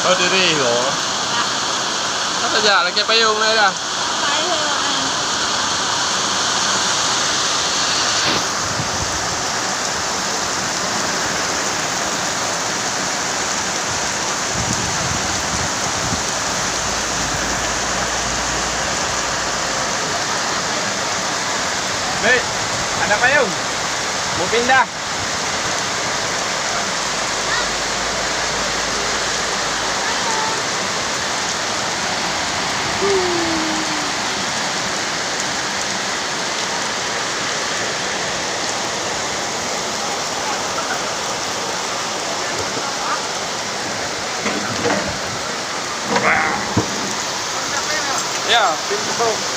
Thôi đi đi rồi. Nó giờ là cái bay luôn đây nè. Nih, ada payung. Mau pindah. Ya, pintu.